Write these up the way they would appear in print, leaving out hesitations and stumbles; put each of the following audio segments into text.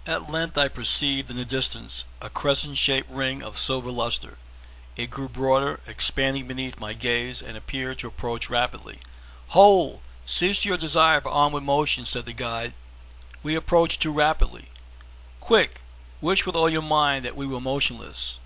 At length I perceived in the distance a crescent-shaped ring of silver luster. It grew broader, expanding beneath my gaze, and appeared to approach rapidly. "Hold! Cease your desire for onward motion," said the guide. "We approach too rapidly. Quick! Wish with all your mind that we were motionless."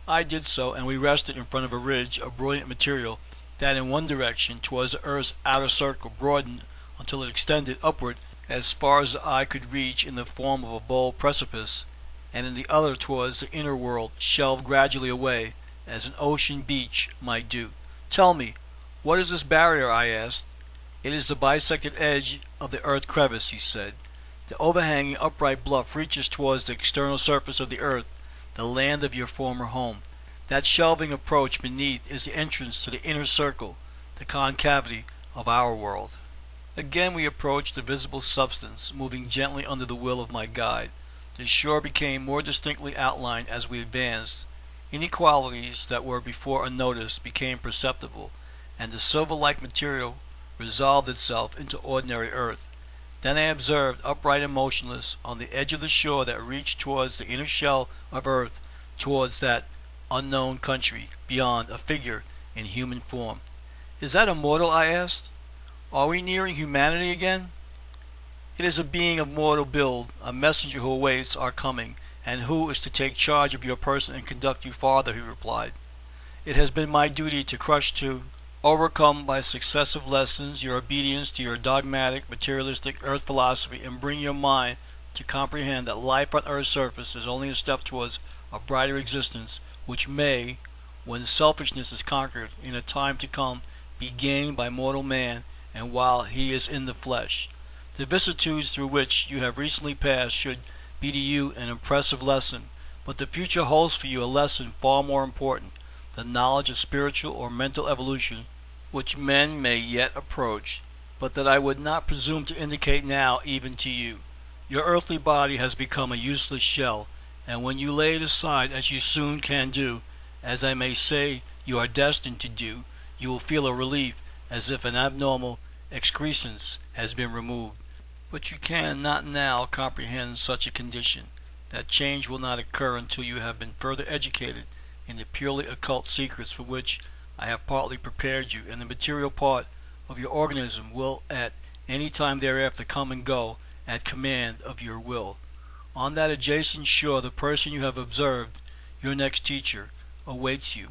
I did so, and we rested in front of a ridge of brilliant material that in one direction, towards the earth's outer circle, broadened until it extended upward as far as the eye could reach in the form of a bold precipice, and in the other towards the inner world shelved gradually away, as an ocean beach might do. "Tell me, what is this barrier?" I asked. "It is the bisected edge of the earth crevice," he said. "The overhanging upright bluff reaches towards the external surface of the earth, the land of your former home. That shelving approach beneath is the entrance to the inner circle, the concavity of our world." Again we approached the visible substance, moving gently under the will of my guide. The shore became more distinctly outlined as we advanced. Inequalities that were before unnoticed became perceptible, and the silver-like material resolved itself into ordinary earth. Then I observed, upright and motionless, on the edge of the shore that reached towards the inner shell of earth, towards that unknown country beyond, a figure in human form. "Is that a mortal?" I asked. "Are we nearing humanity again?" "It is a being of mortal build, a messenger who awaits our coming, and who is to take charge of your person and conduct you farther," he replied. "It has been my duty to overcome by successive lessons your obedience to your dogmatic, materialistic earth philosophy, and bring your mind to comprehend that life on earth's surface is only a step towards a brighter existence, which may, when selfishness is conquered, in a time to come, be gained by mortal man, and while he is in the flesh. The vicissitudes through which you have recently passed should be to you an impressive lesson, but the future holds for you a lesson far more important, the knowledge of spiritual or mental evolution, which men may yet approach, but that I would not presume to indicate now even to you. Your earthly body has become a useless shell, and when you lay it aside, as you soon can do, as I may say you are destined to do, you will feel a relief as if an abnormal excrescence has been removed. But you can not now comprehend such a condition. That change will not occur until you have been further educated in the purely occult secrets for which I have partly prepared you, and the material part of your organism will at any time thereafter come and go at command of your will. On that adjacent shore the person you have observed, your next teacher, awaits you."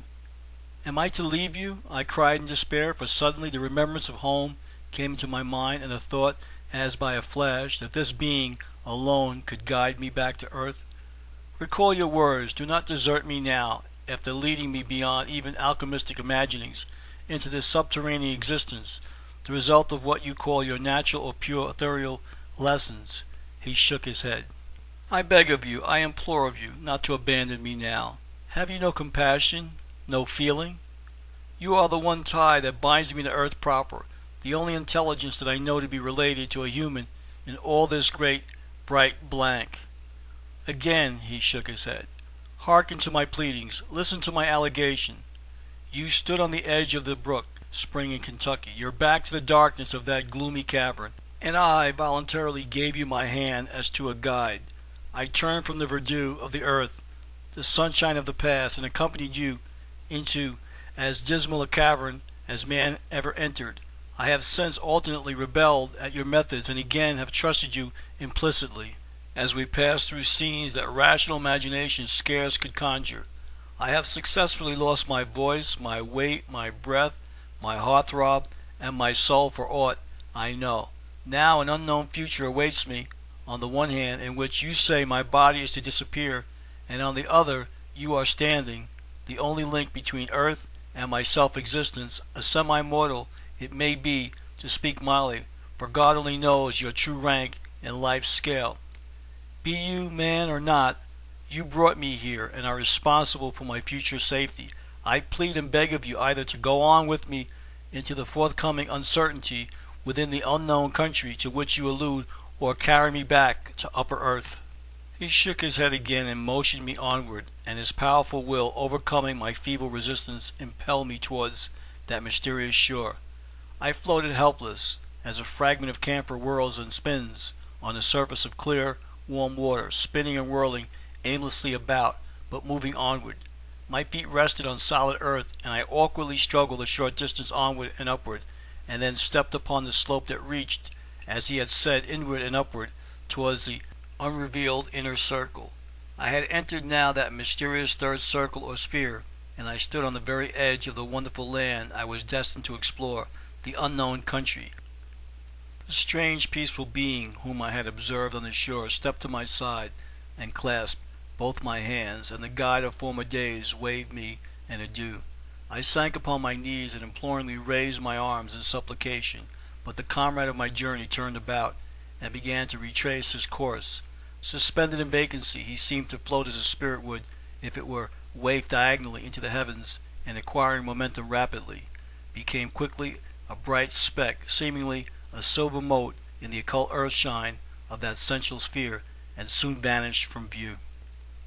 "Am I to leave you?" I cried in despair, for suddenly the remembrance of home came into my mind, and the thought, as by a flash, that this being alone could guide me back to earth. "Recall your words. Do not desert me now, after leading me beyond even alchemistic imaginings into this subterranean existence, the result of what you call your natural or pure ethereal lessons." He shook his head. "I beg of you, I implore of you, not to abandon me now. Have you no compassion, no feeling? You are the one tie that binds me to earth proper, the only intelligence that I know to be related to a human in all this great, bright blank." Again he shook his head. "Hearken to my pleadings. Listen to my allegation. You stood on the edge of the brook spring in Kentucky, your back to the darkness of that gloomy cavern, and I voluntarily gave you my hand as to a guide. I turned from the verdure of the earth, the sunshine of the past, and accompanied you into as dismal a cavern as man ever entered. I have since alternately rebelled at your methods and again have trusted you implicitly, as we passed through scenes that rational imagination scarce could conjure. I have successfully lost my voice, my weight, my breath, my heartthrob, and my soul for aught I know. Now an unknown future awaits me, on the one hand, in which you say my body is to disappear, and on the other you are standing, the only link between earth and my self-existence, a semi-mortal, it may be, to speak mildly, for God only knows your true rank in life's scale. Be you man or not, you brought me here and are responsible for my future safety. I plead and beg of you either to go on with me into the forthcoming uncertainty within the unknown country to which you allude, or carry me back to upper earth." He shook his head again and motioned me onward, and his powerful will, overcoming my feeble resistance, impelled me towards that mysterious shore. I floated helpless, as a fragment of camphor whirls and spins on the surface of clear, warm water, spinning and whirling aimlessly about, but moving onward. My feet rested on solid earth, and I awkwardly struggled a short distance onward and upward, and then stepped upon the slope that reached, as he had said, inward and upward, towards the unrevealed inner circle. I had entered now that mysterious third circle or sphere, and I stood on the very edge of the wonderful land I was destined to explore, the unknown country. The strange, peaceful being whom I had observed on the shore stepped to my side and clasped both my hands, and the guide of former days waved me an adieu. I sank upon my knees and imploringly raised my arms in supplication, but the comrade of my journey turned about and began to retrace his course. Suspended in vacancy, he seemed to float as a spirit would if it were wafted diagonally into the heavens, and acquiring momentum rapidly, became quickly a bright speck, seemingly a silver mote in the occult earthshine of that central sphere, and soon vanished from view.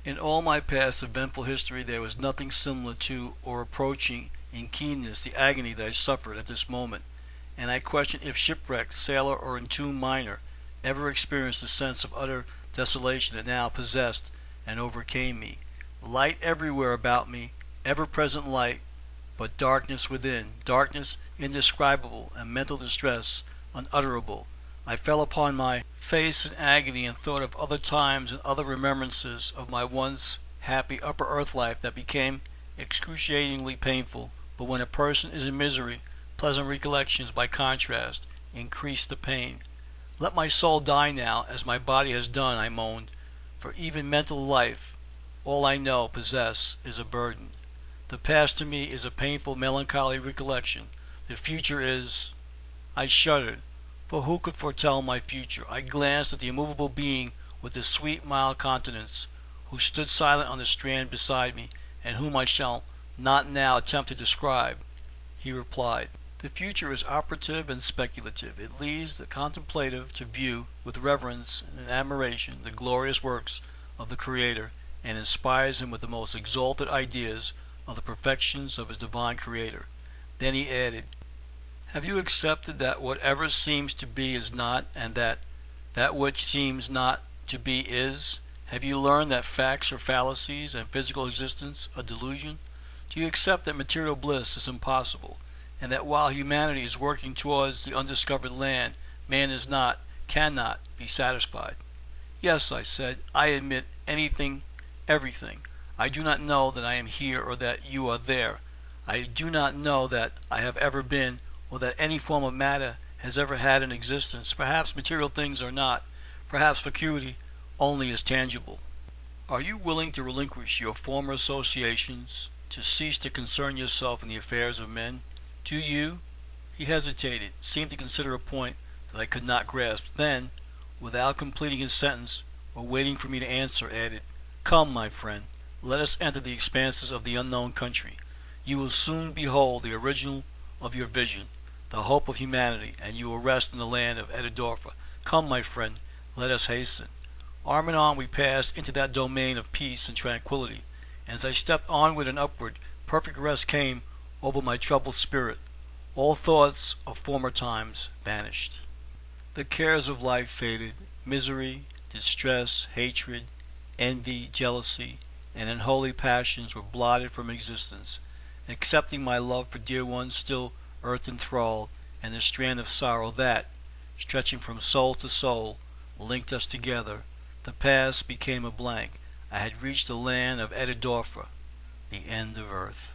In all my past eventful history there was nothing similar to or approaching in keenness the agony that I suffered at this moment, and I question if shipwrecked sailor or entombed miner ever experienced the sense of utter desolation that now possessed and overcame me. Light everywhere about me, ever-present light, but darkness within, darkness indescribable, and mental distress unutterable. I fell upon my face in agony and thought of other times and other remembrances of my once happy upper earth life that became excruciatingly painful. But when a person is in misery, pleasant recollections, by contrast, increase the pain. Let my soul die now, as my body has done, I moaned, for even mental life, all I know, possess, is a burden. The past to me is a painful, melancholy recollection. The future is... I shuddered, for who could foretell my future? I glanced at the immovable being with the sweet, mild countenance, who stood silent on the strand beside me, and whom I shall not now attempt to describe. He replied, "The future is operative and speculative. It leads the contemplative to view with reverence and admiration the glorious works of the Creator, and inspires him with the most exalted ideas of the perfections of his divine Creator." Then he added, "Have you accepted that whatever seems to be is not, and that that which seems not to be is? Have you learned that facts are fallacies and physical existence a delusion? Do you accept that material bliss is impossible, and that while humanity is working towards the undiscovered land, man is not, cannot be satisfied?" "Yes," I said, "I admit anything, everything. I do not know that I am here or that you are there. I do not know that I have ever been, or that any form of matter has ever had an existence. Perhaps material things are not. Perhaps vacuity only is tangible. Are you willing to relinquish your former associations, to cease to concern yourself in the affairs of men? Do you?" He hesitated, seemed to consider a point that I could not grasp. Then, without completing his sentence, or waiting for me to answer, added, "Come, my friend, let us enter the expanses of the unknown country. You will soon behold the original of your vision, the hope of humanity, and you will rest in the land of Etidorpha. Come, my friend, let us hasten." Arm in arm we passed into that domain of peace and tranquility, and as I stepped onward and upward, perfect rest came over my troubled spirit. All thoughts of former times vanished. The cares of life faded. Misery, distress, hatred, envy, jealousy, and unholy passions were blotted from existence, excepting my love for dear ones still earth enthralled, and the strand of sorrow that, stretching from soul to soul, linked us together. The past became a blank. I had reached the land of Etidorpha, the end of earth.